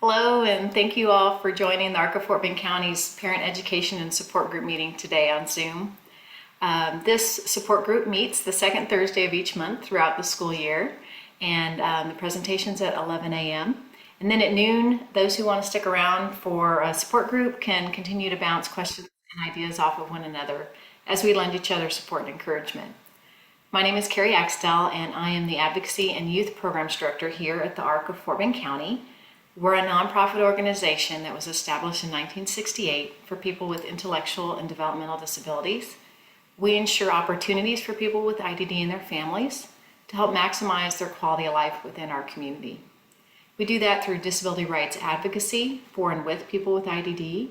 Hello, and thank you all for joining the Arc of Fort Bend County's Parent Education and Support Group meeting today on Zoom. This support group meets the second Thursday of each month throughout the school year, and the presentation's at 11 a.m. And then at noon, those who want to stick around for a support group can continue to bounce questions and ideas off of one another as we lend each other support and encouragement. My name is Carrie Axtell, and I am the Advocacy and Youth Programs Director here at the Arc of Fort Bend County. We're a nonprofit organization that was established in 1968 for people with intellectual and developmental disabilities. We ensure opportunities for people with IDD and their families to help maximize their quality of life within our community. We do that through disability rights advocacy for and with people with IDD.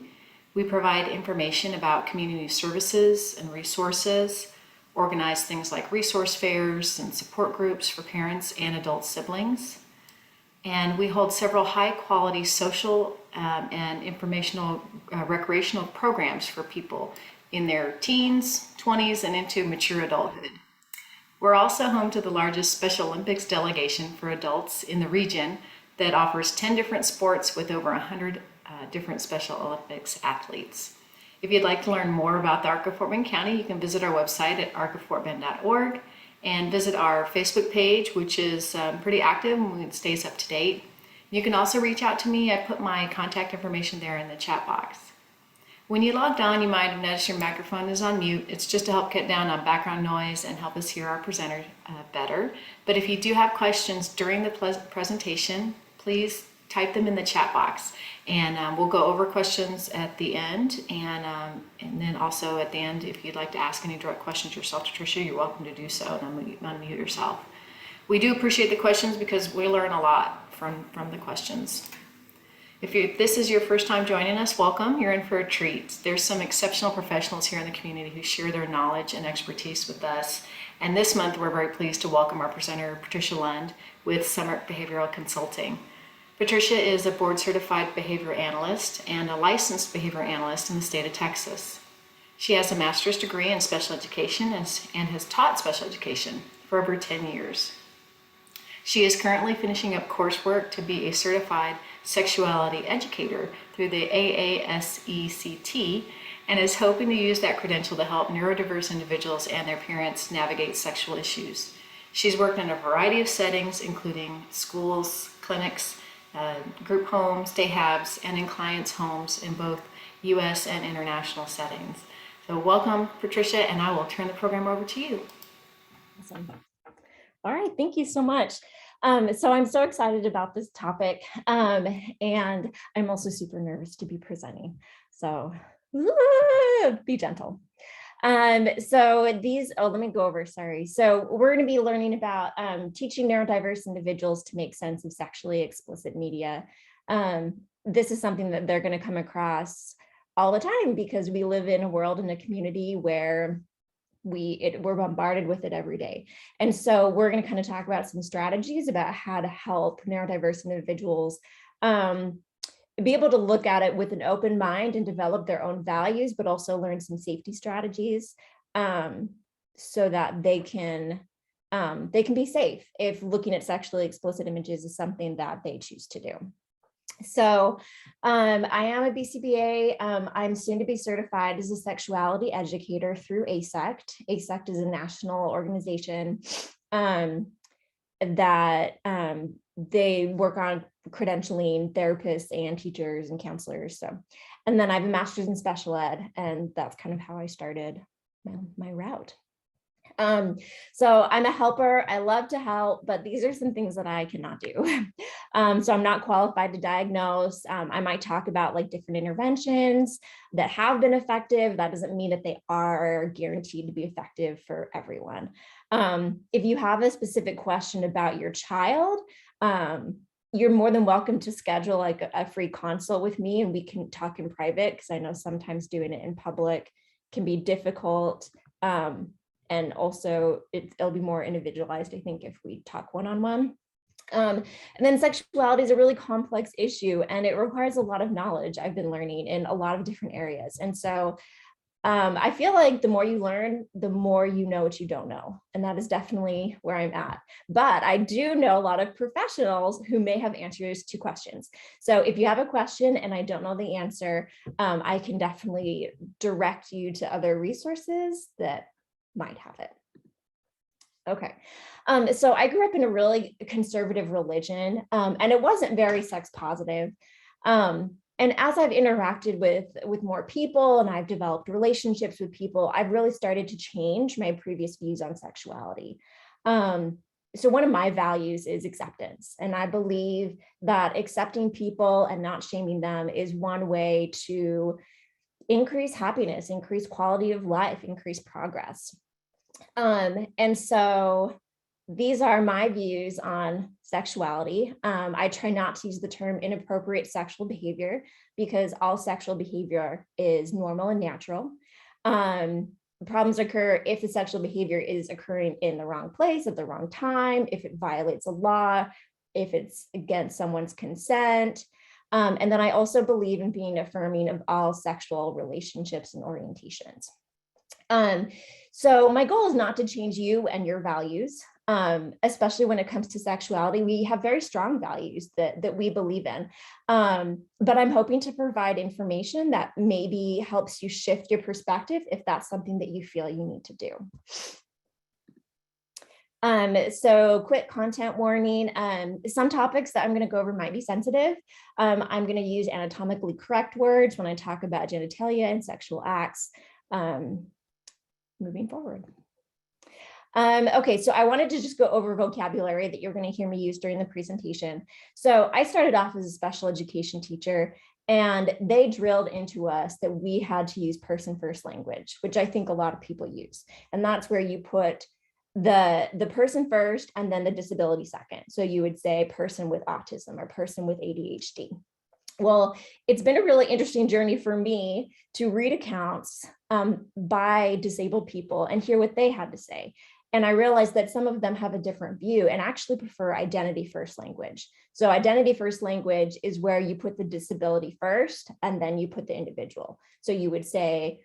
We provide information about community services and resources, organize things like resource fairs and support groups for parents and adult siblings. And we hold several high-quality social and informational recreational programs for people in their teens, 20s, and into mature adulthood. We're also home to the largest Special Olympics delegation for adults in the region that offers 10 different sports with over 100 different Special Olympics athletes. If you'd like to learn more about the Arc of Fort Bend County, you can visit our website at arcoffortbend.org. and visit our Facebook page, which is pretty active and it stays up to date. You can also reach out to me. I put my contact information there in the chat box. When you logged on, you might have noticed your microphone is on mute. It's just to help cut down on background noise and help us hear our presenter better. But if you do have questions during the presentation, please type them in the chat box, and we'll go over questions at the end, and then also at the end, if you'd like to ask any direct questions yourself to Tricia, you're welcome to do so, and unmute yourself. We do appreciate the questions because we learn a lot from the questions. If this is your first time joining us, welcome. You're in for a treat. There's some exceptional professionals here in the community who share their knowledge and expertise with us. And this month, we're very pleased to welcome our presenter, Patricia Lund, with Summit Behavioral Consulting. Patricia is a board-certified behavior analyst and a licensed behavior analyst in the state of Texas. She has a master's degree in special education and has taught special education for over 10 years. She is currently finishing up coursework to be a certified sexuality educator through the AASECT and is hoping to use that credential to help neurodiverse individuals and their parents navigate sexual issues. She's worked in a variety of settings, including schools, clinics, group homes, day habs, and in clients' homes in both U.S. and international settings. So welcome, Patricia, and I will turn the program over to you. Awesome. All right, thank you so much. So I'm so excited about this topic, and I'm also super nervous to be presenting. So be gentle. So let me go over, sorry. So we're going to be learning about teaching neurodiverse individuals to make sense of sexually explicit media. This is something that they're going to come across all the time because we live in a world, in a community where we're bombarded with it every day. And so we're going to kind of talk about some strategies about how to help neurodiverse individuals be able to look at it with an open mind and develop their own values, but also learn some safety strategies so that they can be safe if looking at sexually explicit images is something that they choose to do. So I am a BCBA. I'm soon to be certified as a sexuality educator through ASECT. ASECT is a national organization that they work on credentialing therapists and teachers and counselors. So, and then I have a master's in special ed, and that's kind of how I started my route. So I'm a helper. I love to help, but these are some things that I cannot do. So I'm not qualified to diagnose. I might talk about like different interventions that have been effective. That doesn't mean that they are guaranteed to be effective for everyone. If you have a specific question about your child, you're more than welcome to schedule like a free consult with me, and we can talk in private, because I know sometimes doing it in public can be difficult. And also it'll be more individualized, I think, if we talk one-on-one. And then sexuality is a really complex issue, and it requires a lot of knowledge I've been learning in a lot of different areas. And so I feel like the more you learn, the more you know what you don't know. And that is definitely where I'm at. But I do know a lot of professionals who may have answers to questions. So if you have a question and I don't know the answer, I can definitely direct you to other resources that might have it. Okay. So I grew up in a really conservative religion, and it wasn't very sex positive. And as I've interacted with more people and I've developed relationships with people, I've really started to change my previous views on sexuality. So one of my values is acceptance. And I believe that accepting people and not shaming them is one way to increase happiness, increase quality of life, increase progress. And so these are my views on sexuality. I try not to use the term inappropriate sexual behavior because all sexual behavior is normal and natural. Problems occur if the sexual behavior is occurring in the wrong place at the wrong time, if it violates a law, if it's against someone's consent. And then I also believe in being affirming of all sexual relationships and orientations. So my goal is not to change you and your values, especially when it comes to sexuality. We have very strong values that we believe in, but I'm hoping to provide information that maybe helps you shift your perspective if that's something that you feel you need to do. So quick content warning, some topics that I'm going to go over might be sensitive. I'm going to use anatomically correct words when I talk about genitalia and sexual acts. Moving forward. Okay, so I wanted to just go over vocabulary that you're going to hear me use during the presentation. So I started off as a special education teacher, and they drilled into us that we had to use person first language, which I think a lot of people use. And that's where you put the person first and then the disability second. So you would say person with autism or person with ADHD. Well, it's been a really interesting journey for me to read accounts by disabled people and hear what they had to say. And I realized that some of them have a different view and actually prefer identity first language. So identity first language is where you put the disability first and then you put the individual. So you would say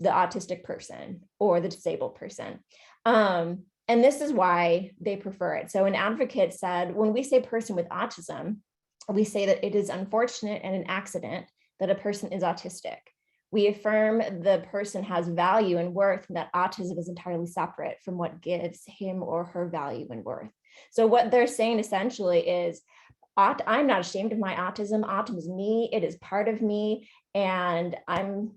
the autistic person or the disabled person. And this is why they prefer it. So an advocate said, when we say person with autism, we say that it is unfortunate and an accident that a person is autistic. We affirm the person has value and worth, and that autism is entirely separate from what gives him or her value and worth. So what they're saying essentially is, I'm not ashamed of my autism. Autism is me. It is part of me, and I'm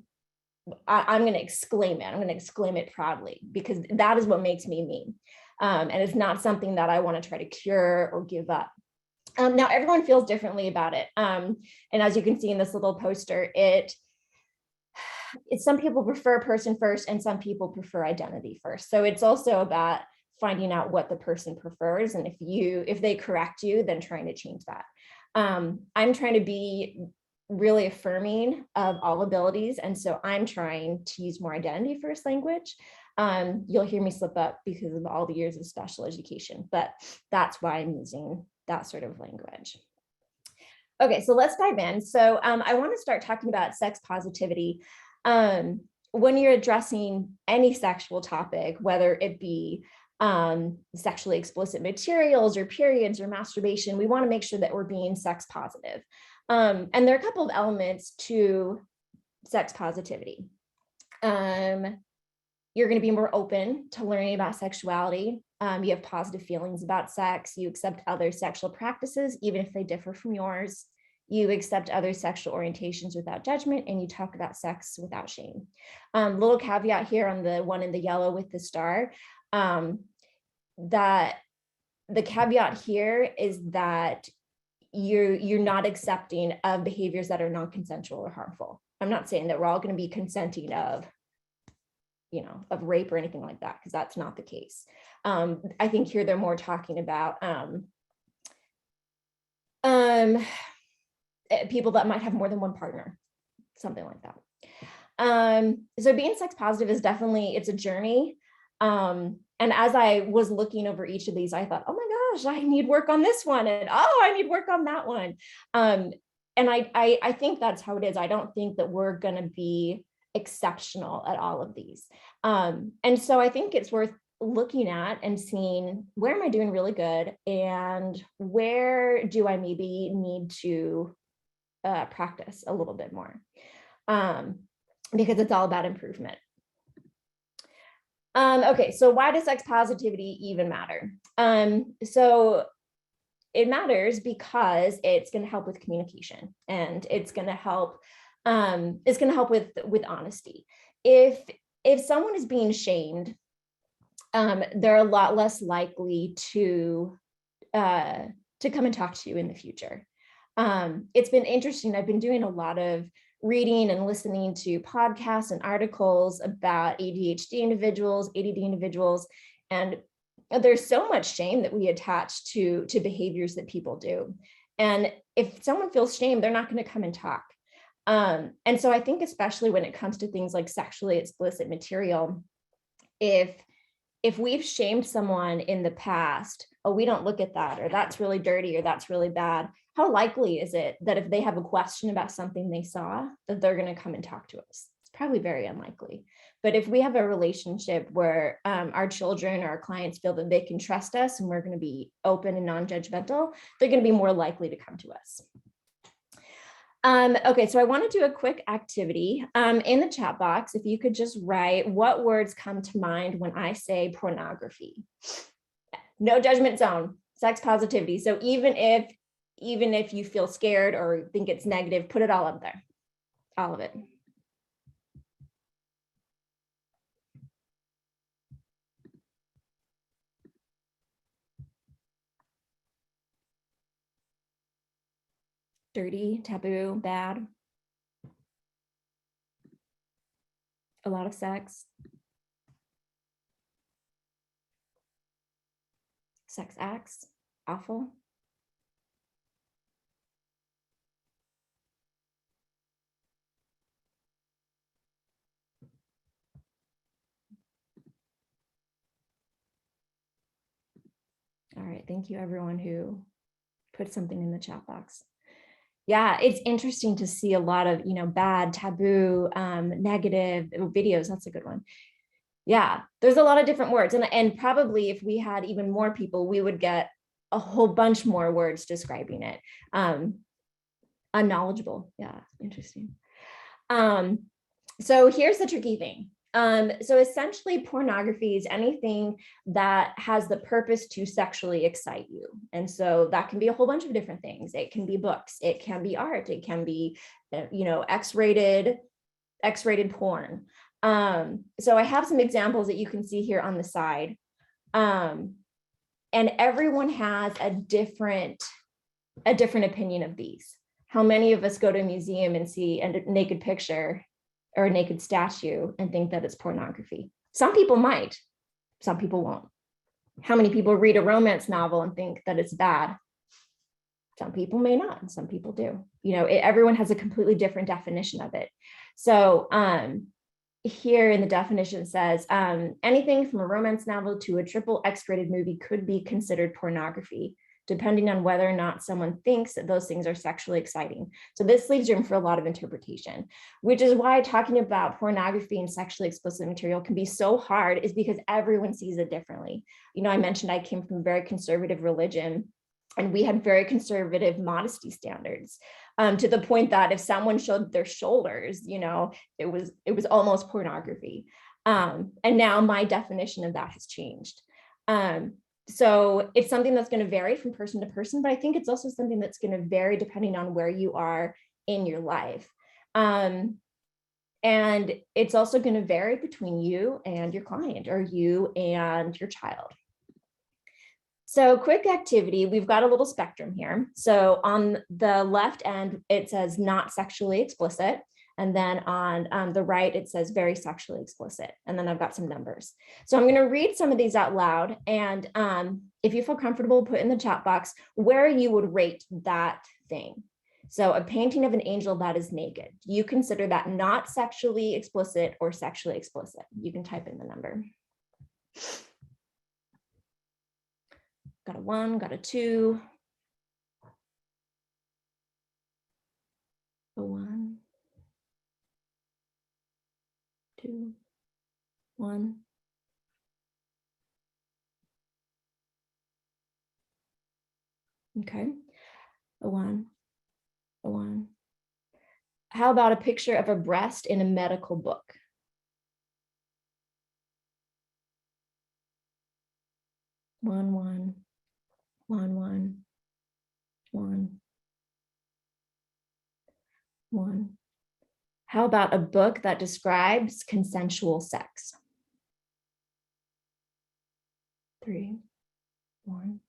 going to exclaim it. I'm going to exclaim it proudly because that is what makes me me. And it's not something that I want to try to cure or give up. Now, everyone feels differently about it. And as you can see in this little poster, some people prefer person first and some people prefer identity first. So it's also about finding out what the person prefers. And if they correct you, then trying to change that. I'm trying to be really affirming of all abilities. And so I'm trying to use more identity first language. You'll hear me slip up because of all the years of special education, but that's why I'm using that sort of language. Okay, so let's dive in. So I want to start talking about sex positivity. When you're addressing any sexual topic, whether it be sexually explicit materials or periods or masturbation, we want to make sure that we're being sex positive. And there are a couple of elements to sex positivity. You're going to be more open to learning about sexuality. You have positive feelings about sex. You accept other sexual practices, even if they differ from yours. You accept other sexual orientations without judgment, and you talk about sex without shame. Little caveat here on the one in the yellow with the star, that the caveat here is that you're not accepting of behaviors that are non-consensual or harmful. I'm not saying that we're all going to be consenting of rape or anything like that, because that's not the case. I think here they're more talking about people that might have more than one partner, something like that. So being sex positive is definitely, it's a journey. And as I was looking over each of these, I thought, oh my gosh, I need work on this one. And oh, I need work on that one. And I think that's how it is. I don't think that we're going to be exceptional at all of these. And so I think it's worth looking at and seeing, where am I doing really good, and where do I maybe need to practice a little bit more, because it's all about improvement. Okay, so why does sex positivity even matter? So it matters because it's going to help with communication, and it's going to help with honesty. If someone is being shamed, they're a lot less likely to come and talk to you in the future. It's been interesting. I've been doing a lot of reading and listening to podcasts and articles about ADHD individuals, ADD individuals, and there's so much shame that we attach to behaviors that people do. And if someone feels shame, they're not going to come and talk. And so I think, especially when it comes to things like sexually explicit material, if we've shamed someone in the past, oh, we don't look at that, or that's really dirty, or that's really bad, how likely is it that if they have a question about something they saw, that they're going to come and talk to us? It's probably very unlikely. But if we have a relationship where our children or our clients feel that they can trust us and we're going to be open and non-judgmental, they're going to be more likely to come to us. Okay, so I want to do a quick activity in the chat box. If you could just write what words come to mind when I say pornography. No judgment zone, sex positivity. So even if you feel scared or think it's negative, put it all up there, all of it. Dirty, taboo, bad. A lot of sex. Sex acts, awful. All right, thank you everyone who put something in the chat box. Yeah, it's interesting to see a lot of, bad, taboo, negative videos. That's a good one. Yeah, there's a lot of different words. And probably if we had even more people, we would get a whole bunch more words describing it. Unknowledgeable. Yeah, interesting. So here's the tricky thing. So essentially, pornography is anything that has the purpose to sexually excite you. And so that can be a whole bunch of different things. It can be books, it can be art, it can be, X-rated porn. So I have some examples that you can see here on the side. And everyone has a different opinion of these. How many of us go to a museum and see a naked picture or a naked statue and think that it's pornography? Some people might, some people won't. How many people read a romance novel and think that it's bad? Some people may not, and some people do. Everyone has a completely different definition of it. So here in the definition it says, anything from a romance novel to a triple X-rated movie could be considered pornography, depending on whether or not someone thinks that those things are sexually exciting. So this leaves room for a lot of interpretation, which is why talking about pornography and sexually explicit material can be so hard, is because everyone sees it differently. I mentioned I came from a very conservative religion, and we had very conservative modesty standards, to the point that if someone showed their shoulders, it was almost pornography. And now my definition of that has changed. So it's something that's going to vary from person to person, but I think it's also something that's going to vary depending on where you are in your life. And it's also going to vary between you and your client, or you and your child. So quick activity, we've got a little spectrum here. So on the left end, it says not sexually explicit. And then on the right, it says very sexually explicit. And then I've got some numbers. So I'm going to read some of these out loud. And if you feel comfortable, put in the chat box where you would rate that thing. So a painting of an angel that is naked, you consider that not sexually explicit or sexually explicit? You can type in the number. Got a 1, got a 2, a 1, 2, 1. Okay, a 1, a 1. How about a picture of a breast in a medical book? 1, 1, 1, 1, 1, 1. How about a book that describes consensual sex? 3, 1,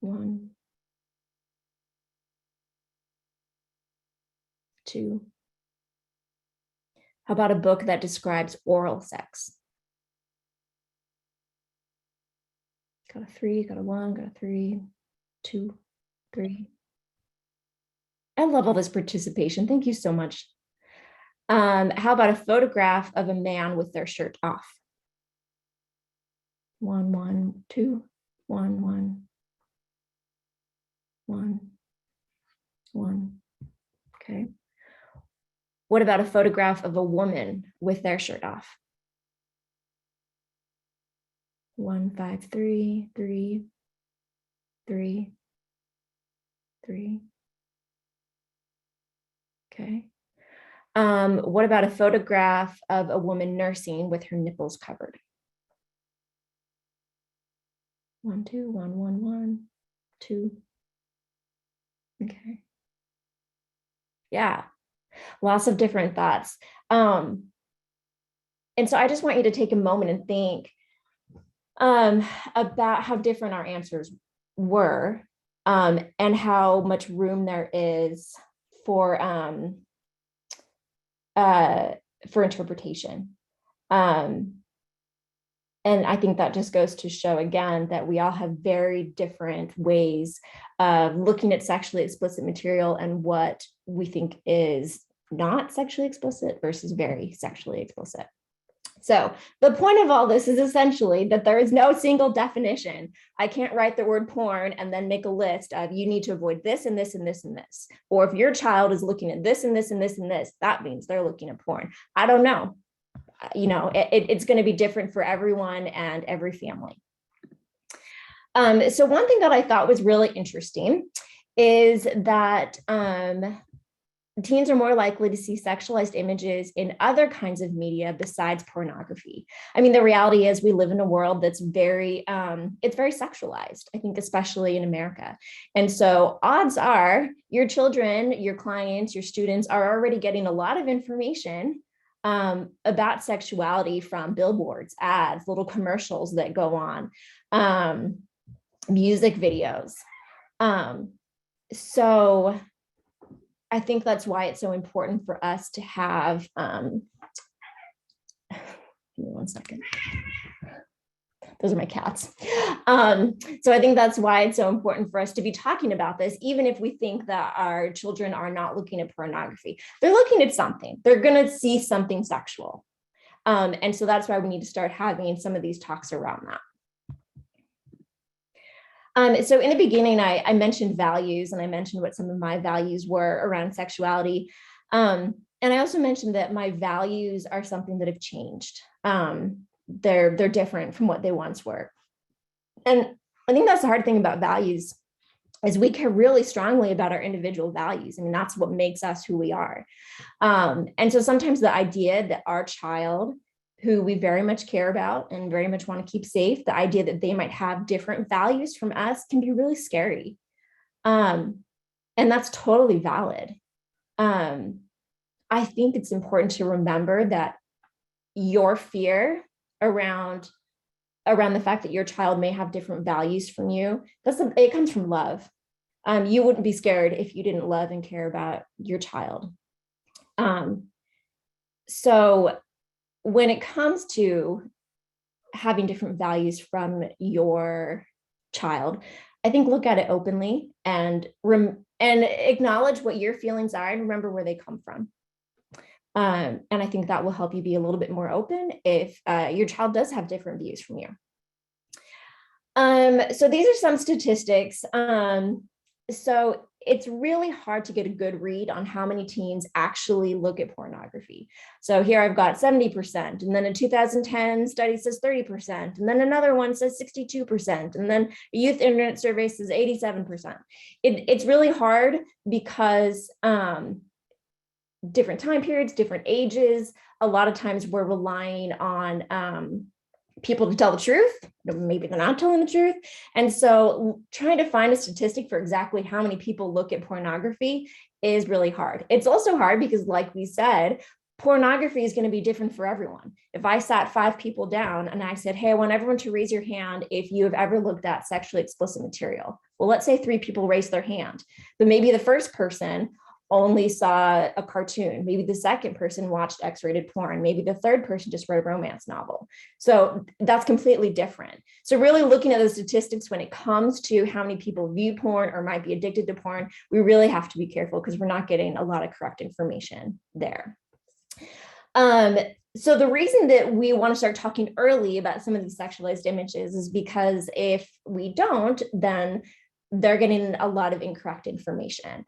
1, 2. How about a book that describes oral sex? Got a 3, got a 1, got a 3, 2, 3. I love all this participation. Thank you so much. How about a photograph of a man with their shirt off? 1, 1, 2, 1, 1, 1, 1. Okay. What about a photograph of a woman with their shirt off? 1, 5, 3, 3, 3, 3. Okay. What about a photograph of a woman nursing with her nipples covered? 1, 2, 1, 1, 1, 2. Okay. Yeah, lots of different thoughts. And so I just want you to take a moment and think about how different our answers were, and how much room there is for interpretation. And I think that just goes to show again that we all have very different ways of looking at sexually explicit material and what we think is not sexually explicit versus very sexually explicit. So the point of all this is essentially that there is no single definition. I can't write the word porn and then make a list of you need to avoid this and this and this and this. Or if your child is looking at this and this and this and this, that means they're looking at porn. I don't know. It's going to be different for everyone and every family. So one thing that I thought was really interesting is that teens are more likely to see sexualized images in other kinds of media besides pornography. I mean, the reality is we live in a world that's it's very sexualized, I think, especially in America. And so odds are your children, your clients, your students are already getting a lot of information about sexuality from billboards, ads, little commercials that go on, music videos. So I think that's why it's so important for us to have, give me 1 second. Those are my cats. So I think that's why it's so important for us to be talking about this, even if we think that our children are not looking at pornography. They're looking at something. They're going to see something sexual. And so that's why we need to start having some of these talks around that. So in the beginning, I mentioned values, and I mentioned what some of my values were around sexuality. And I also mentioned that my values are something that have changed. They're different from what they once were. And I think that's the hard thing about values is we care really strongly about our individual values. I mean, that's what makes us who we are. And so sometimes the idea that our child, who we very much care about and very much want to keep safe, the idea that they might have different values from us can be really scary. And that's totally valid. I think it's important to remember that your fear around the fact that your child may have different values from you, it comes from love. You wouldn't be scared if you didn't love and care about your child. So when it comes to having different values from your child, I think look at it openly and acknowledge what your feelings are and remember where they come from. And I think that will help you be a little bit more open if your child does have different views from you. So these are some statistics. So it's really hard to get a good read on how many teens actually look at pornography. So here I've got 70%, and then a 2010 study says 30%, and then another one says 62%, and then a youth internet survey says 87%. It's really hard because different time periods, different ages, a lot of times we're relying on people to tell the truth. Maybe they're not telling the truth. And so trying to find a statistic for exactly how many people look at pornography is really hard. It's also hard because, like we said, pornography is going to be different for everyone. If I sat 5 people down and I said, hey, I want everyone to raise your hand if you have ever looked at sexually explicit material. Well, let's say 3 people raised their hand, but maybe the first person only saw a cartoon. Maybe the second person watched X-rated porn. Maybe the third person just read a romance novel. So that's completely different. So really looking at the statistics when it comes to how many people view porn or might be addicted to porn, we really have to be careful because we're not getting a lot of correct information there. So the reason that we want to start talking early about some of these sexualized images is because if we don't, then they're getting a lot of incorrect information.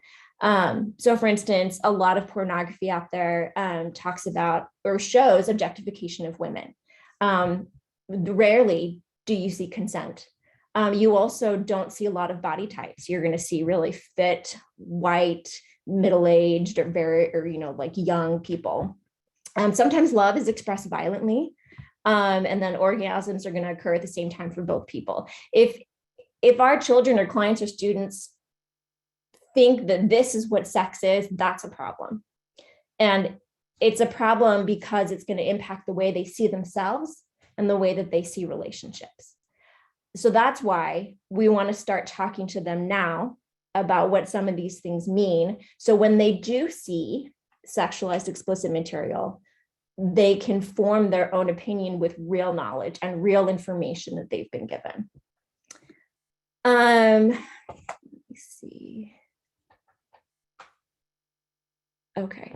So for instance, a lot of pornography out there talks about or shows objectification of women. Rarely do you see consent. You also don't see a lot of body types. You're going to see really fit, white, middle-aged, or like young people. Sometimes love is expressed violently, and then orgasms are going to occur at the same time for both people. If our children or clients or students think that this is what sex is, that's a problem. And it's a problem because it's going to impact the way they see themselves and the way that they see relationships. So that's why we want to start talking to them now about what some of these things mean. So when they do see sexualized explicit material, they can form their own opinion with real knowledge and real information that they've been given. Let me see. Okay,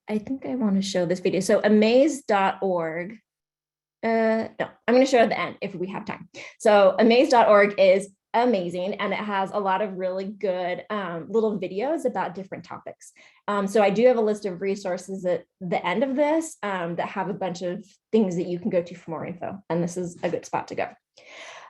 I think I want to show this video. So amaze.org. No, I'm going to show it at the end if we have time. So amaze.org is amazing, and it has a lot of really good little videos about different topics. So I do have a list of resources at the end of this that have a bunch of things that you can go to for more info, and this is a good spot to go.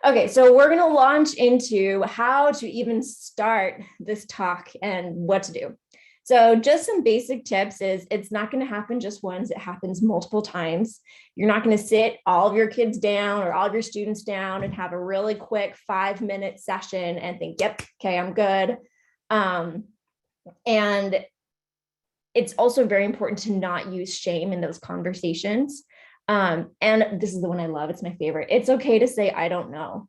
Okay, so we're going to launch into how to even start this talk and what to do. So just some basic tips is it's not going to happen just once, it happens multiple times. You're not going to sit all of your kids down or all of your students down and have a really quick 5-minute session and think, yep, okay, I'm good. And it's also very important to not use shame in those conversations. And this is the one I love, it's my favorite. It's okay to say, I don't know.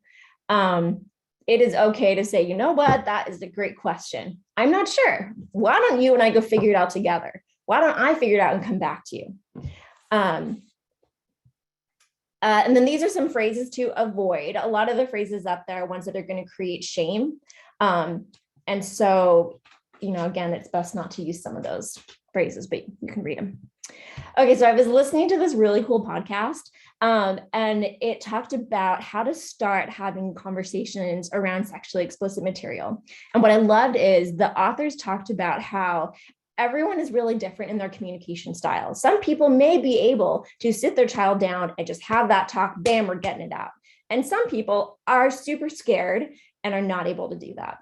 It is okay to say, you know what, that is a great question. I'm not sure. Why don't you and I go figure it out together? Why don't I figure it out and come back to you? And then these are some phrases to avoid. A lot of the phrases up there are ones that are going to create shame. And so, again, it's best not to use some of those phrases, but you can read them. Okay, so I was listening to this really cool podcast, and it talked about how to start having conversations around sexually explicit material. And what I loved is the authors talked about how everyone is really different in their communication styles. Some people may be able to sit their child down and just have that talk, bam, we're getting it out. And some people are super scared and are not able to do that.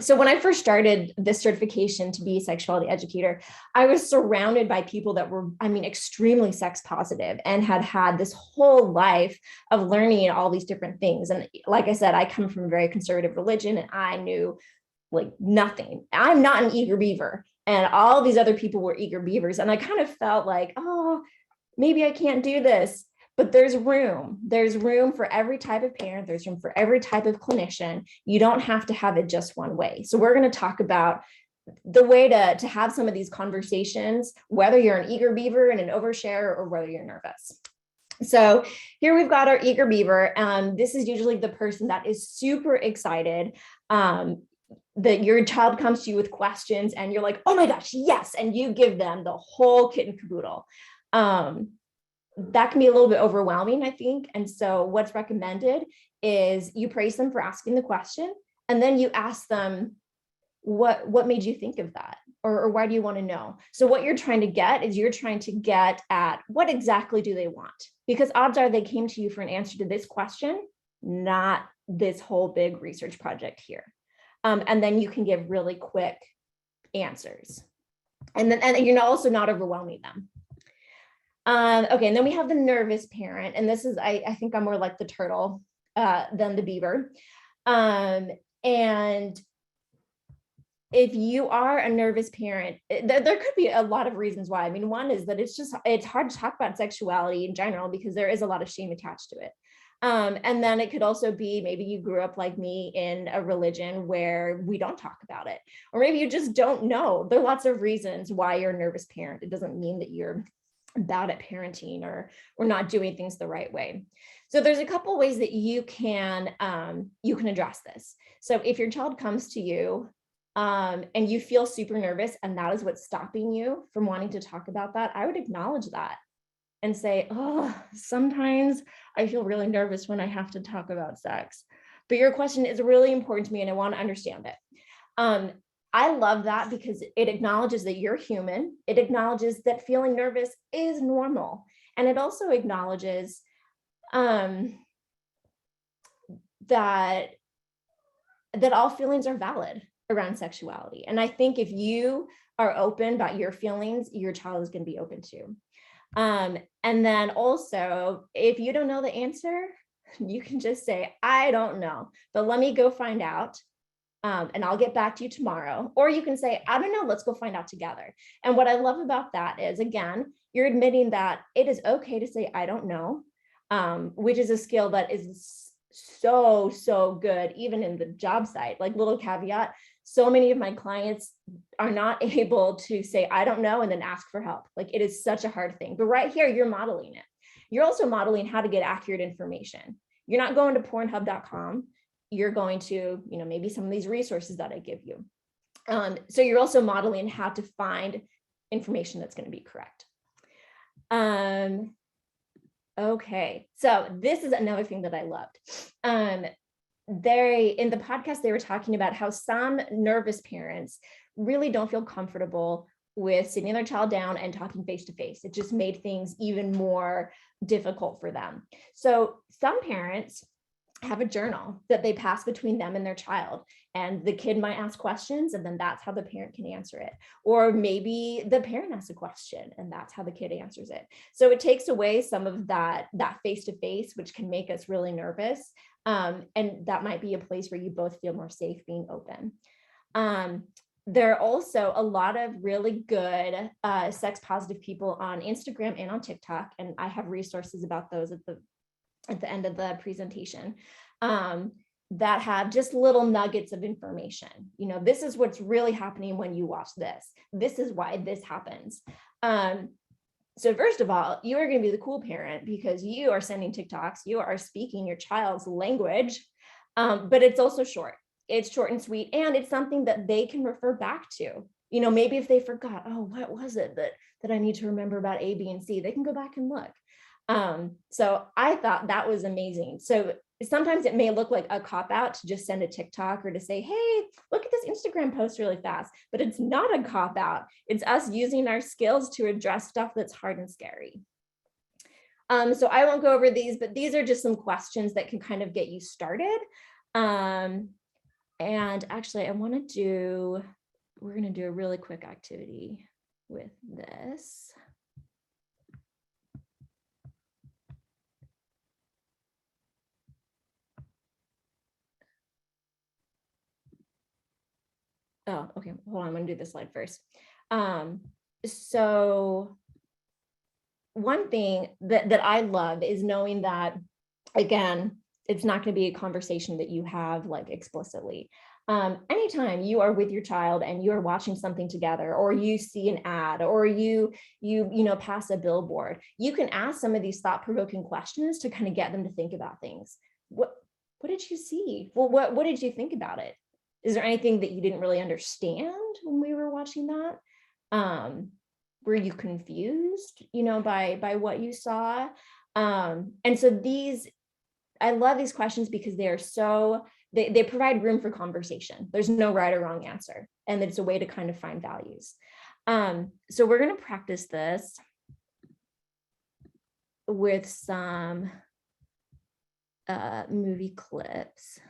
So when I first started this certification to be a sexuality educator, I was surrounded by people that were, extremely sex positive and had had this whole life of learning all these different things. And like I said, I come from a very conservative religion and I knew like nothing. I'm not an eager beaver, and all these other people were eager beavers. And I kind of felt like, oh, maybe I can't do this. But there's room. There's room for every type of parent. There's room for every type of clinician. You don't have to have it just one way. So we're going to talk about the way to have some of these conversations, whether you're an eager beaver and an overshare or whether you're nervous. So here we've got our eager beaver. This is usually the person that is super excited that your child comes to you with questions and you're like, oh my gosh, yes. And you give them the whole kit and caboodle. That can be a little bit overwhelming, I think. And so what's recommended is you praise them for asking the question, and then you ask them, what made you think of that? Or why do you want to know? So what you're trying to get is you're trying to get at what exactly do they want? Because odds are they came to you for an answer to this question, not this whole big research project here. And then you can give really quick answers. And you're also not overwhelming them. Okay, and then we have the nervous parent. And this is, I think I'm more like the turtle than the beaver. And if you are a nervous parent, there could be a lot of reasons why. I mean, one is that it's hard to talk about sexuality in general because there is a lot of shame attached to it. And then it could also be maybe you grew up like me in a religion where we don't talk about it, or maybe you just don't know. There are lots of reasons why you're a nervous parent. It doesn't mean that you're bad at parenting or not doing things the right way. So there's a couple ways that you can address this. So if your child comes to you and you feel super nervous and that is what's stopping you from wanting to talk about that, I would acknowledge that and say, oh, sometimes I feel really nervous when I have to talk about sex. But your question is really important to me and I want to understand it. I love that because it acknowledges that you're human. It acknowledges that feeling nervous is normal. And it also acknowledges that all feelings are valid around sexuality. And I think if you are open about your feelings, your child is going to be open too. And then also, if you don't know the answer, you can just say, I don't know, but let me go find out. And I'll get back to you tomorrow. Or you can say, I don't know, let's go find out together. And what I love about that is, again, you're admitting that it is okay to say, I don't know, which is a skill that is so good, even in the job site. Like, little caveat, so many of my clients are not able to say, I don't know, and then ask for help. Like, it is such a hard thing. But right here, you're modeling it. You're also modeling how to get accurate information. You're not going to pornhub.com. You're going to, maybe some of these resources that I give you. So you're also modeling how to find information that's going to be correct. Okay, so this is another thing that I loved. In the podcast, they were talking about how some nervous parents really don't feel comfortable with sitting their child down and talking face to face. It just made things even more difficult for them. So some parents have a journal that they pass between them and their child, and the kid might ask questions and then that's how the parent can answer it. Or maybe the parent asks a question and that's how the kid answers it. So it takes away some of that face-to-face, which can make us really nervous. And that might be a place where you both feel more safe being open. There are also a lot of really good sex positive people on Instagram and on TikTok, and I have resources about those at the end of the presentation, that have just little nuggets of information. This is what's really happening when you watch this. This is why this happens. So first of all, you are going to be the cool parent because you are sending TikToks, you are speaking your child's language, but it's also short. It's short and sweet, and it's something that they can refer back to. Maybe if they forgot, oh, what was it that I need to remember about A, B, and C, they can go back and look. So I thought that was amazing. So sometimes it may look like a cop-out to just send a TikTok or to say, hey, look at this Instagram post really fast, but it's not a cop-out. It's us using our skills to address stuff that's hard and scary. So I won't go over these, but these are just some questions that can kind of get you started. And actually we're going to do a really quick activity with this. Oh, okay, hold on, I'm gonna do this slide first. So one thing that I love is knowing that, again, it's not gonna be a conversation that you have like explicitly. Anytime you are with your child and you are watching something together, or you see an ad, or you pass a billboard, you can ask some of these thought-provoking questions to kind of get them to think about things. What did you see? Well, what did you think about it? Is there anything that you didn't really understand when we were watching that? Were you confused, by what you saw? And so I love these questions because they are so they provide room for conversation. There's no right or wrong answer. And it's a way to kind of find values. So we're going to practice this with some movie clips.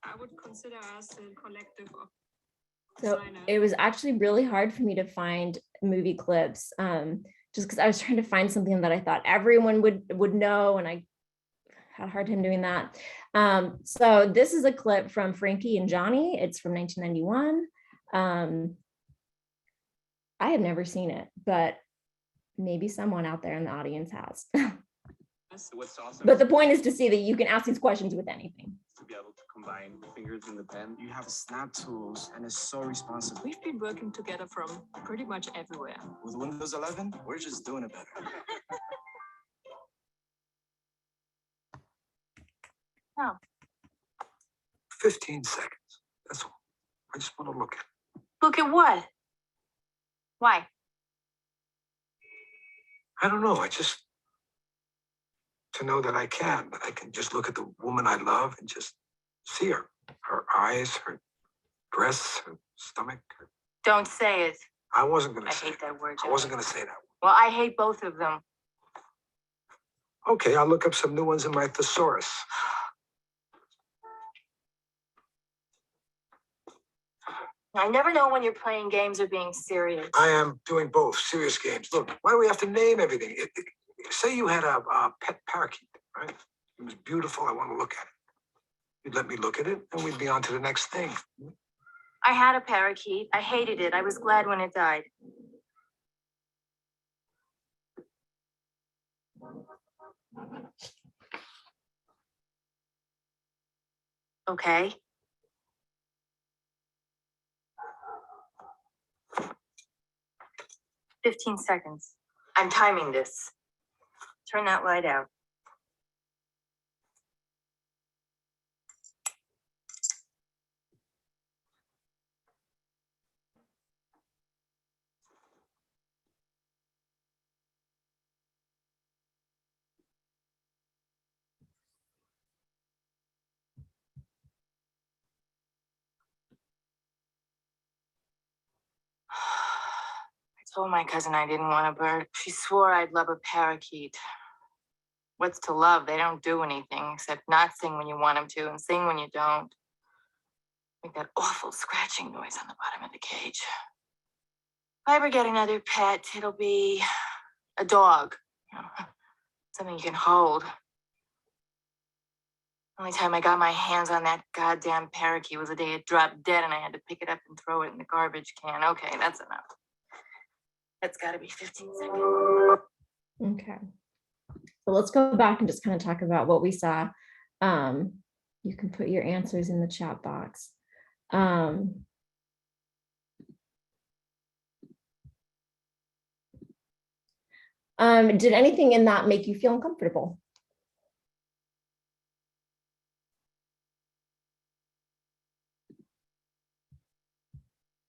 I would consider us a collective of So it was actually really hard for me to find movie clips, just because I was trying to find something that I thought everyone would know, and I had a hard time doing that. So this is a clip from Frankie and Johnny. It's from 1991. I have never seen it, but maybe someone out there in the audience has. What's awesome But the point is to see that you can ask these questions with anything. to be able to combine the fingers in the pen. You have snap tools and it's so responsive. We've been working together from pretty much everywhere. With Windows 11, we're just doing it better. Now, 15 seconds. That's all. I just want to look at it. look at what? Why? I don't know. I just to know that I can just look at the woman I love and just see her. Her eyes, her dress, her stomach. Don't say it. I wasn't gonna I say hate it. that word. I wasn't gonna say that. Well, I hate both of them. Okay, I'll look up some new ones in my thesaurus. I never know when you're playing games or being serious. I am doing both. Serious games. Look, why do we have to name everything? Say you had a pet parakeet, right? It was beautiful. I want to look at it. You'd let me look at it, and we'd be on to the next thing. I had a parakeet. I hated it. I was glad when it died. Okay. "15 seconds. I'm timing this. Turn that light out. I told my cousin I didn't want a bird. She swore I'd love a parakeet. What's to love? They don't do anything except not sing when you want them to and sing when you don't. Make that awful scratching noise on the bottom of the cage. If I ever get another pet, it'll be a dog. You know, something you can hold. Only time I got my hands on that goddamn parakeet was the day it dropped dead and I had to pick it up and throw it in the garbage can. Okay, that's enough. That's gotta be 15 seconds. Okay. So let's go back and just kind of talk about what we saw. You can put your answers in the chat box. Did anything in that make you feel uncomfortable?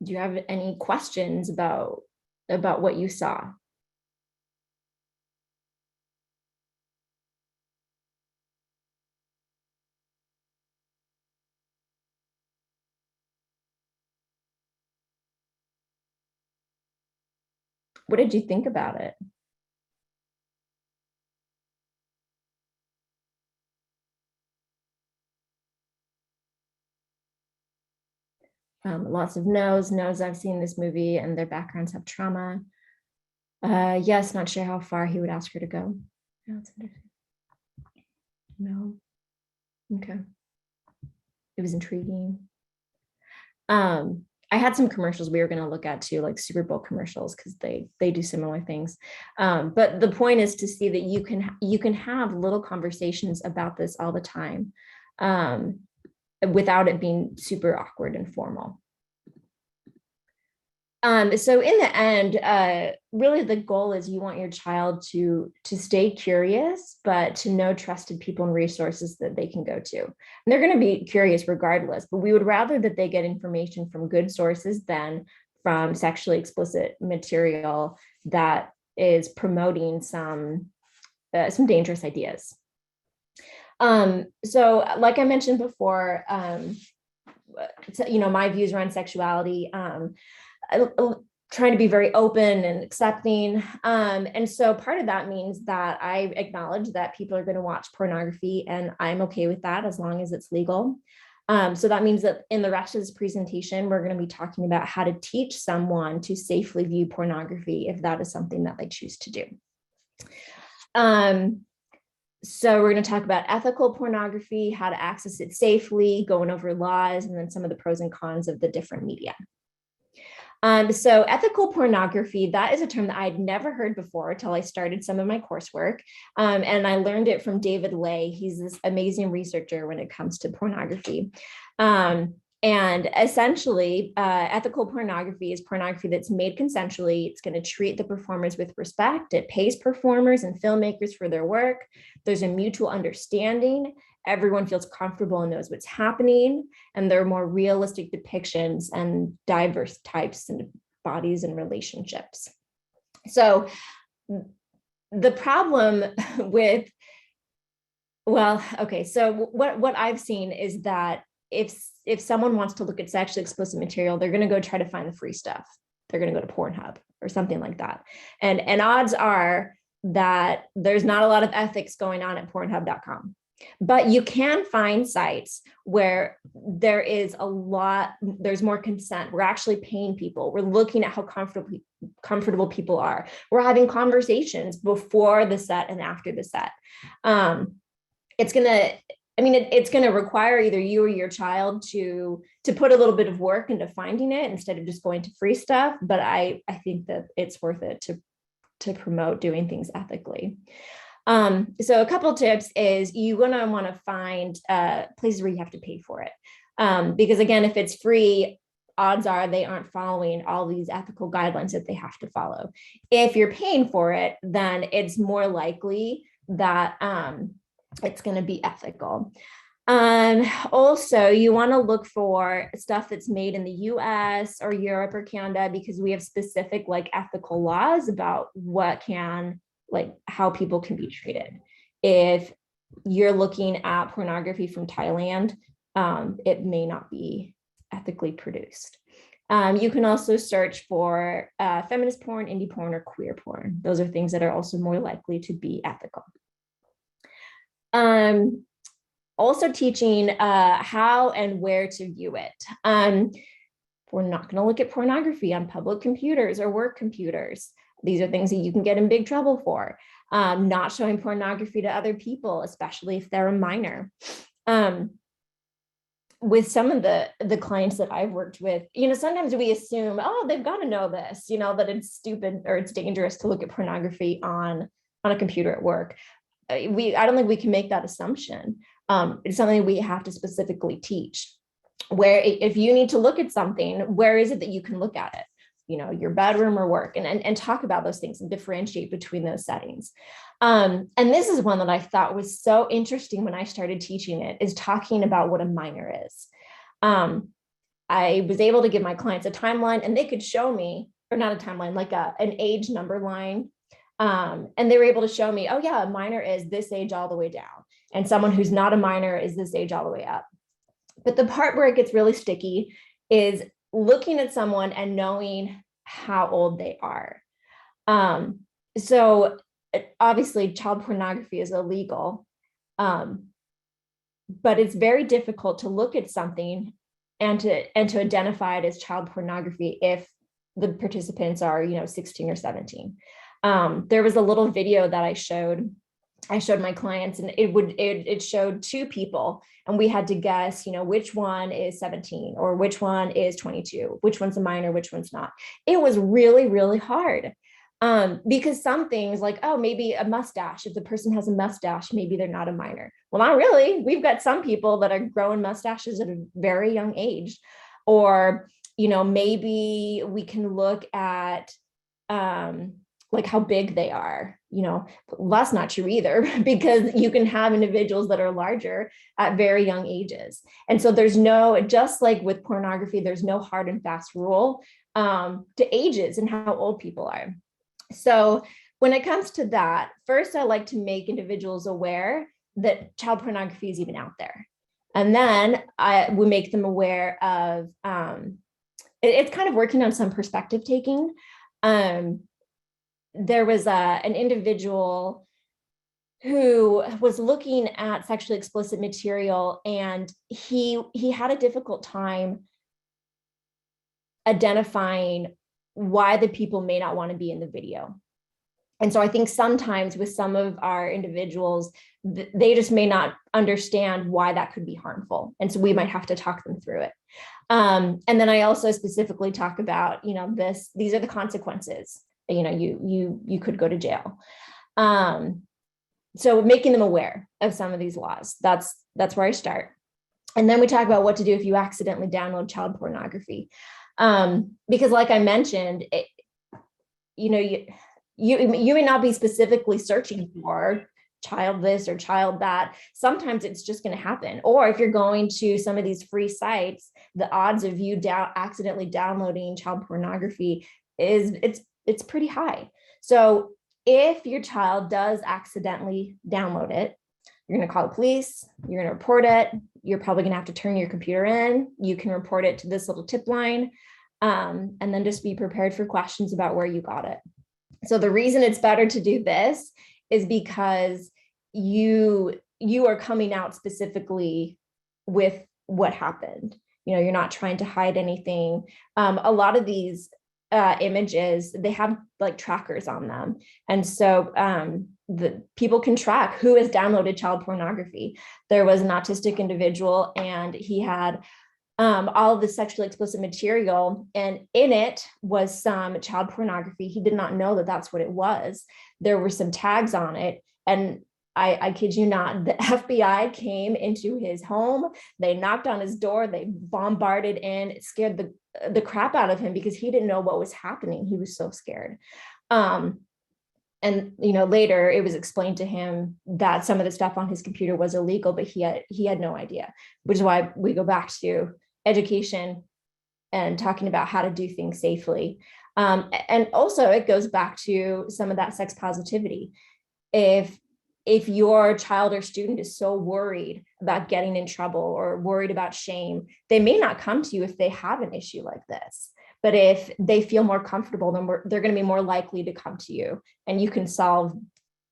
Do you have any questions about what you saw? What did you think about it? Lots of no's. I've seen this movie and their backgrounds have trauma. Yes, not sure how far he would ask her to go. No. Okay. It was intriguing. I had some commercials we were going to look at too, like Super Bowl commercials, because they do similar things. But the point is to see that you can have little conversations about this all the time, without it being super awkward and formal. So in the end, really the goal is you want your child to stay curious, but to know trusted people and resources that they can go to. And they're going to be curious regardless, but we would rather that they get information from good sources than from sexually explicit material that is promoting some dangerous ideas. So like I mentioned before, my views around sexuality, trying to be very open and accepting. And so part of that means that I acknowledge that people are going to watch pornography, and I'm okay with that as long as it's legal. So that means that in the rest of this presentation, we're going to be talking about how to teach someone to safely view pornography if that is something that they choose to do. So we're going to talk about ethical pornography, how to access it safely, going over laws, and then some of the pros and cons of the different media. So ethical pornography, that is a term that I'd never heard before until I started some of my coursework. And I learned it from David Lay. He's this amazing researcher when it comes to pornography. And essentially, ethical pornography is pornography that's made consensually. It's going to treat the performers with respect. It pays performers and filmmakers for their work. There's a mutual understanding. Everyone feels comfortable and knows what's happening. And there are more realistic depictions and diverse types and bodies and relationships. So the problem with, so what I've seen is that if someone wants to look at sexually explicit material, they're going to go try to find the free stuff. They're going to go to Pornhub or something like that. And odds are that there's not a lot of ethics going on at Pornhub.com. But you can find sites where there's more consent. We're actually paying people. We're looking at how comfortable people are. We're having conversations before the set and after the set. It's going to require either you or your child to put a little bit of work into finding it instead of just going to free stuff. But I think that it's worth it to promote doing things ethically. So a couple of tips is you're going to want to find places where you have to pay for it. Because again, if it's free, odds are they aren't following all these ethical guidelines that they have to follow. If you're paying for it, then it's more likely that it's going to be ethical. Also, you want to look for stuff that's made in the US or Europe or Canada, because we have specific ethical laws about how people can be treated. If you're looking at pornography from Thailand, it may not be ethically produced. You can also search for feminist porn, indie porn, or queer porn. Those are things that are also more likely to be ethical. Also teaching how and where to view it. We're not going to look at pornography on public computers or work computers. These are things that you can get in big trouble for. Not showing pornography to other people, especially if they're a minor. With some of the clients that I've worked with, sometimes we assume, they've got to know this, that it's stupid or it's dangerous to look at pornography on a computer at work. I don't think we can make that assumption. It's something we have to specifically teach. Where if you need to look at something, where is it that you can look at it? Your bedroom or work, and talk about those things and differentiate between those settings. And this is one that I thought was so interesting when I started teaching it, is talking about what a minor is. I was able to give my clients a timeline, and they could show me, or not a timeline, like an age number line. And they were able to show me, a minor is this age all the way down, and someone who's not a minor is this age all the way up. But the part where it gets really sticky is looking at someone and knowing how old they are. So obviously child pornography is illegal, but it's very difficult to look at something and to identify it as child pornography if the participants are 16 or 17. There was a little video that I showed my clients, and it showed two people, and we had to guess, which one is 17 or which one is 22, which one's a minor, which one's not. It was really, really hard. Because some things like, maybe a mustache, if the person has a mustache, maybe they're not a minor. Well, not really. We've got some people that are growing mustaches at a very young age. Or maybe we can look at like how big they are. Well, that's not true either, because you can have individuals that are larger at very young ages. And so just like with pornography, there's no hard and fast rule to ages and how old people are. So when it comes to that, first, I like to make individuals aware that child pornography is even out there. And then I would make them aware of, it's kind of working on some perspective taking. There was an individual who was looking at sexually explicit material, and he had a difficult time identifying why the people may not want to be in the video. And so I think sometimes with some of our individuals, they just may not understand why that could be harmful. And so we might have to talk them through it. And then I also specifically talk about, these are the consequences. You could go to jail. So making them aware of some of these laws, that's where I start. And then we talk about what to do if you accidentally download child pornography. Because like I mentioned, you may not be specifically searching for child this or child that. Sometimes it's just going to happen. Or if you're going to some of these free sites, the odds of you accidentally downloading child pornography it's pretty high. So if your child does accidentally download it, you're going to call the police, you're going to report it. You're probably going to have to turn your computer in. You can report it to this little tip line, and then just be prepared for questions about where you got it. So the reason it's better to do this is because you are coming out specifically with what happened. You're not trying to hide anything. A lot of these images, they have like trackers on them. And so the people can track who has downloaded child pornography. There was an autistic individual, and he had all of the sexually explicit material, and in it was some child pornography. He did not know that that's what it was. There were some tags on it, and I kid you not, the FBI came into his home. They knocked on his door. They bombarded in. It scared the crap out of him because he didn't know what was happening. He was so scared. And later it was explained to him that some of the stuff on his computer was illegal, but he had no idea, which is why we go back to education and talking about how to do things safely. And also it goes back to some of that sex positivity. If your child or student is so worried about getting in trouble or worried about shame, they may not come to you if they have an issue like this. But if they feel more comfortable, then they're going to be more likely to come to you, and you can solve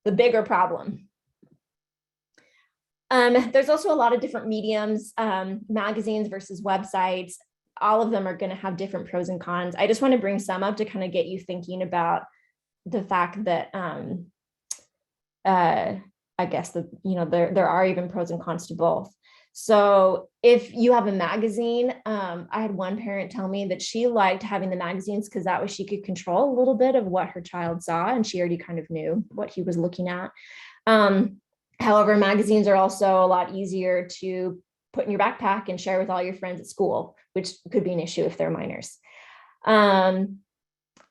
the bigger problem. There's also a lot of different mediums, magazines versus websites. All of them are going to have different pros and cons. I just want to bring some up to kind of get you thinking about the fact that I guess that, there are even pros and cons to both. So if you have a magazine, I had one parent tell me that she liked having the magazines because that way she could control a little bit of what her child saw, and she already kind of knew what he was looking at. However, magazines are also a lot easier to put in your backpack and share with all your friends at school, which could be an issue if they're minors. On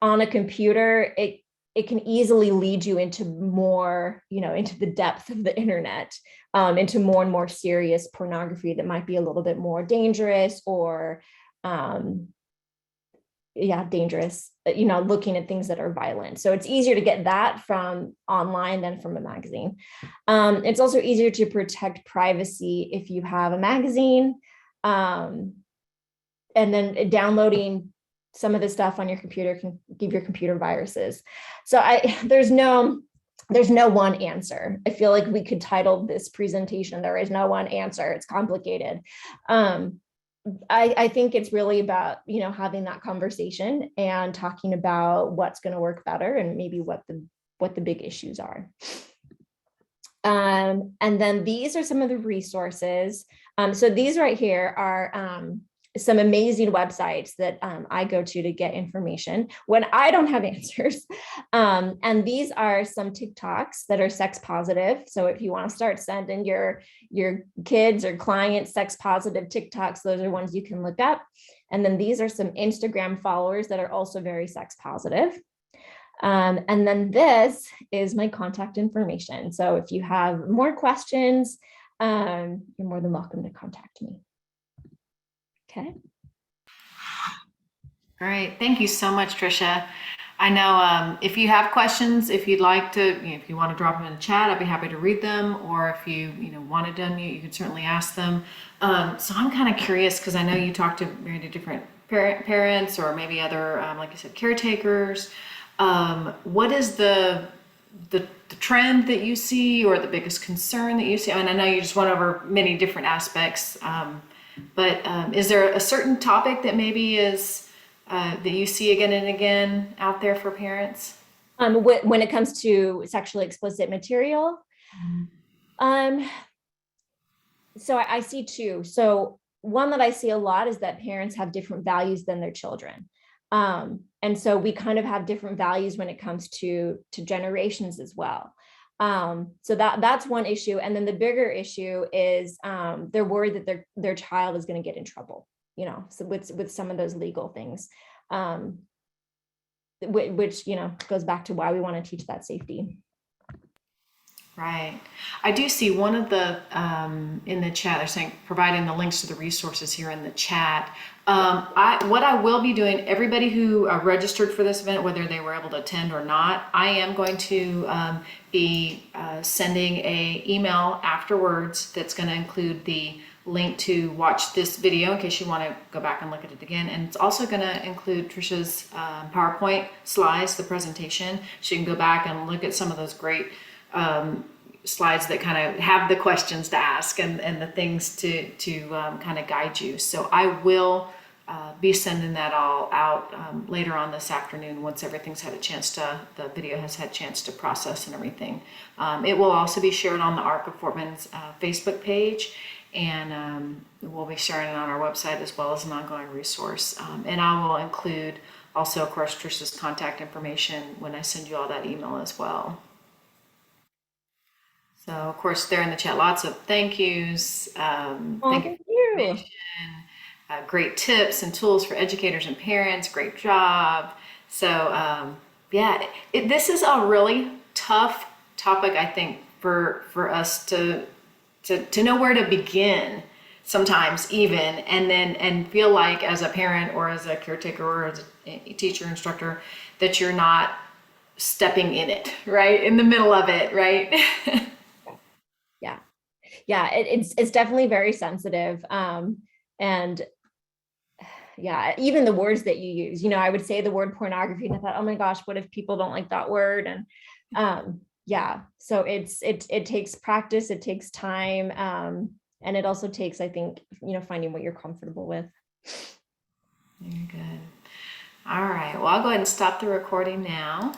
a computer, it can easily lead you into more, into the depth of the internet, into more and more serious pornography that might be a little bit more dangerous or, dangerous, looking at things that are violent. So it's easier to get that from online than from a magazine. It's also easier to protect privacy if you have a magazine, and then downloading some of the stuff on your computer can give your computer viruses. So there's no one answer. I feel like we could title this presentation, "There is no one answer." It's complicated. I think it's really about, having that conversation and talking about what's going to work better and maybe what the big issues are. And then these are some of the resources. So these right here are some amazing websites that I go to get information when I don't have answers. And these are some TikToks that are sex positive. So if you want to start sending your kids or clients sex positive TikToks, those are ones you can look up. And then these are some Instagram followers that are also very sex positive. And then this is my contact information. So if you have more questions, you're more than welcome to contact me. Okay. All right, thank you so much, Tricia. I know if you have questions, if you'd like to, if you want to drop them in the chat, I'd be happy to read them. Or if you wanted to unmute, you can certainly ask them. So I'm kind of curious because I know you talked to maybe different parents or maybe other, like I said, caretakers. What is the trend that you see or the biggest concern that you see? I mean, I know you just went over many different aspects, but is there a certain topic that maybe is that you see again and again out there for parents? When it comes to sexually explicit material, so I see two. So one that I see a lot is that parents have different values than their children. And so we kind of have different values when it comes to generations as well. So that's one issue. And then the bigger issue is they're worried that their child is going to get in trouble, so with some of those legal things, which, goes back to why we want to teach that safety. Right. I do see one of the, in the chat, they're saying, providing the links to the resources here in the chat. What I will be doing, everybody who registered for this event, whether they were able to attend or not, I am going to be sending a email afterwards that's going to include the link to watch this video in case you want to go back and look at it again. And it's also going to include Tricia's PowerPoint slides, the presentation. So you can go back and look at some of those great slides that kind of have the questions to ask and the things to kind of guide you. So I will be sending that all out later on this afternoon once everything's had a chance to, the video has had a chance to process and everything. It will also be shared on the ARC of Fort Bend's Facebook page, and we'll be sharing it on our website as well as an ongoing resource. And I will include also, of course, Tricia's contact information when I send you all that email as well. So, of course, there in the chat, lots of thank yous. Thank you. Great tips and tools for educators and parents. Great job. So, yeah, this is a really tough topic, I think, for us to know where to begin sometimes even, and feel like as a parent or as a caretaker or as a teacher, instructor, that you're not stepping in it, right? In the middle of it, right? Yeah, it's definitely very sensitive. And yeah, even the words that you use, I would say the word pornography and I thought, oh my gosh, what if people don't like that word? And yeah, so it takes practice, it takes time. And it also takes, I think, finding what you're comfortable with. Very good. All right, well, I'll go ahead and stop the recording now.